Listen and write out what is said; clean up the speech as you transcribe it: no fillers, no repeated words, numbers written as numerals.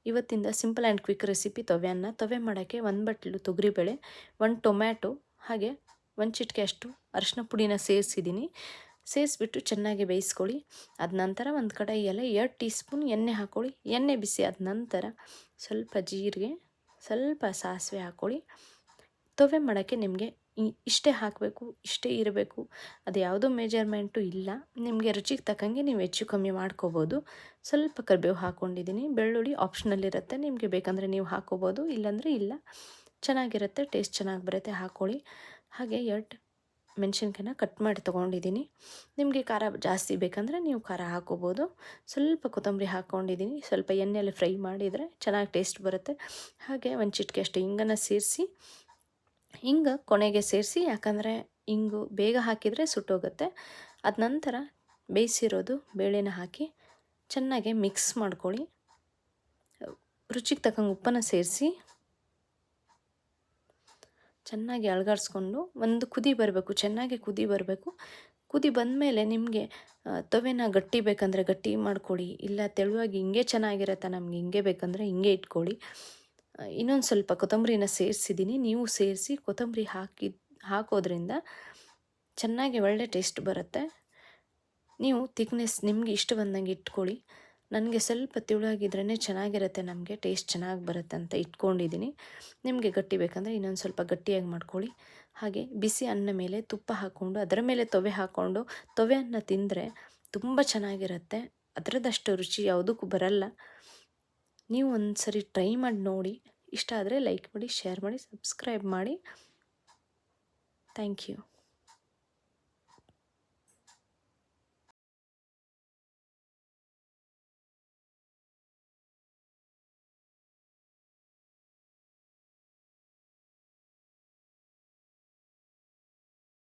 ಇವತ್ತಿಂದ simple and quick recipe ತವೆ ಅನ್ನ. ತವೆ ಮಾಡೋಕ್ಕೆ 1 ಬಟ್ಲು ತೊಗರಿಬೇಳೆ, 1 ಟೊಮ್ಯಾಟೊ, ಹಾಗೆ 1 ಚಿಟಿಕೆ ಅಷ್ಟು ಅರಿಶಿನ ಪುಡಿನ ಸೇರಿಸಿದ್ದೀನಿ. ಸೇರಿಸ್ಬಿಟ್ಟು ಚೆನ್ನಾಗಿ ಬೇಯಿಸ್ಕೊಳ್ಳಿ. ಅದ ನಂತರ ಒಂದು ಕಡಾಯಿಯಲ್ಲಿ 2 ಟೀ ಸ್ಪೂನ್ ಎಣ್ಣೆ ಹಾಕ್ಕೊಳ್ಳಿ. ಎಣ್ಣೆ ಬಿಸಿ ಆದ ನಂತರ ಸ್ವಲ್ಪ ಜೀರಿಗೆ, ಸ್ವಲ್ಪ ಸಾಸಿವೆ ಹಾಕ್ಕೊಳ್ಳಿ. ತವೆ ಮಾಡೋಕ್ಕೆ ನಿಮಗೆ ಇಷ್ಟೇ ಹಾಕಬೇಕು, ಇಷ್ಟೇ ಇರಬೇಕು, ಅದು ಯಾವುದೋ ಮೆಜರ್ಮೆಂಟು ಇಲ್ಲ. ನಿಮಗೆ ರುಚಿಗೆ ತಕ್ಕಂಗೆ ನೀವು ಹೆಚ್ಚು ಕಮ್ಮಿ ಮಾಡ್ಕೋಬೋದು. ಸ್ವಲ್ಪ ಕರಿಬೇವು ಹಾಕ್ಕೊಂಡಿದ್ದೀನಿ. ಬೆಳ್ಳುಳ್ಳಿ ಆಪ್ಷನಲ್ ಇರುತ್ತೆ, ನಿಮಗೆ ಬೇಕಂದರೆ ನೀವು ಹಾಕ್ಕೋಬೋದು, ಇಲ್ಲಾಂದರೆ ಇಲ್ಲ. ಚೆನ್ನಾಗಿರುತ್ತೆ, ಟೇಸ್ಟ್ ಚೆನ್ನಾಗಿ ಬರುತ್ತೆ, ಹಾಕ್ಕೊಳ್ಳಿ. ಹಾಗೆ 2 ಮೆಣಸಿನ್ಕಾಯಿನ ಕಟ್ ಮಾಡಿ ತೊಗೊಂಡಿದ್ದೀನಿ. ನಿಮಗೆ ಖಾರ ಜಾಸ್ತಿ ಬೇಕಂದರೆ ನೀವು ಖಾರ ಹಾಕ್ಕೋಬೋದು. ಸ್ವಲ್ಪ ಕೊತ್ತಂಬರಿ ಹಾಕ್ಕೊಂಡಿದ್ದೀನಿ. ಸ್ವಲ್ಪ ಎಣ್ಣೆಯಲ್ಲಿ ಫ್ರೈ ಮಾಡಿದರೆ ಚೆನ್ನಾಗಿ ಟೇಸ್ಟ್ ಬರುತ್ತೆ. ಹಾಗೆ 1 ಚಿಟಿಕೆ ಅಷ್ಟು ಹಿಂಗನ್ನು ಸೇರಿಸಿ, ಹಿಂಗೆ ಕೊನೆಗೆ ಸೇರಿಸಿ, ಯಾಕಂದರೆ ಹಿಂಗು ಬೇಗ ಹಾಕಿದರೆ ಸುಟ್ಟೋಗುತ್ತೆ. ಅದ ನಂತರ ಬೇಯಿಸಿರೋದು ಬೇಳೆನ ಹಾಕಿ ಚೆನ್ನಾಗಿ ಮಿಕ್ಸ್ ಮಾಡ್ಕೊಳ್ಳಿ. ರುಚಿಗೆ ತಕ್ಕಂಗೆ ಉಪ್ಪನ್ನು ಸೇರಿಸಿ ಚೆನ್ನಾಗಿ ಅಲುಗಾಡಿಸ್ಕೊಂಡು ಒಂದು ಕುದಿ ಬರಬೇಕು, ಚೆನ್ನಾಗಿ ಕುದಿ ಬರಬೇಕು. ಕುದಿ ಬಂದಮೇಲೆ ನಿಮಗೆ ತವೆನ ಗಟ್ಟಿ ಬೇಕಂದರೆ ಗಟ್ಟಿ ಮಾಡ್ಕೊಳ್ಳಿ, ಇಲ್ಲ ತೆಳುವಾಗಿ ಹಿಂಗೆ ಚೆನ್ನಾಗಿರುತ್ತೆ ನಮಗೆ ಹಿಂಗೆ ಬೇಕಂದರೆ ಹಿಂಗೆ ಇಟ್ಕೊಳ್ಳಿ. ಇನ್ನೊಂದು ಸ್ವಲ್ಪ ಕೊತ್ತಂಬರಿನ ಸೇರಿಸಿದ್ದೀನಿ, ನೀವು ಸೇರಿಸಿ. ಕೊತ್ತಂಬರಿ ಹಾಕೋದ್ರಿಂದ ಚೆನ್ನಾಗಿ ಒಳ್ಳೆ ಟೇಸ್ಟ್ ಬರುತ್ತೆ. ನೀವು ಥಿಕ್ನೆಸ್ ನಿಮಗೆ ಇಷ್ಟ ಬಂದಂಗೆ ಇಟ್ಕೊಳ್ಳಿ. ನನಗೆ ಸ್ವಲ್ಪ ತೆಳುವಾಗಿದ್ರೇ ಚೆನ್ನಾಗಿರುತ್ತೆ, ನಮಗೆ ಟೇಸ್ಟ್ ಚೆನ್ನಾಗಿ ಬರುತ್ತೆ ಅಂತ ಇಟ್ಕೊಂಡಿದ್ದೀನಿ. ನಿಮಗೆ ಗಟ್ಟಿ ಬೇಕಂದರೆ ಇನ್ನೊಂದು ಸ್ವಲ್ಪ ಗಟ್ಟಿಯಾಗಿ ಮಾಡ್ಕೊಳ್ಳಿ. ಹಾಗೆ ಬಿಸಿ ಅನ್ನ ಮೇಲೆ ತುಪ್ಪ ಹಾಕ್ಕೊಂಡು ಅದರ ಮೇಲೆ ತವೆ ಹಾಕ್ಕೊಂಡು ತವೆ ಅನ್ನ ತಿಂದರೆ ತುಂಬ ಚೆನ್ನಾಗಿರುತ್ತೆ. ಅದರದಷ್ಟು ರುಚಿ ಯಾವುದಕ್ಕೂ ಬರಲ್ಲ. ನೀವು ಒಂದು ಸರಿ ಟ್ರೈ ಮಾಡಿ ನೋಡಿ. ಇಷ್ಟ ಆದರೆ ಲೈಕ್ ಮಾಡಿ, ಶೇರ್ ಮಾಡಿ, ಸಬ್ಸ್ಕ್ರೈಬ್ ಮಾಡಿ. Thank you.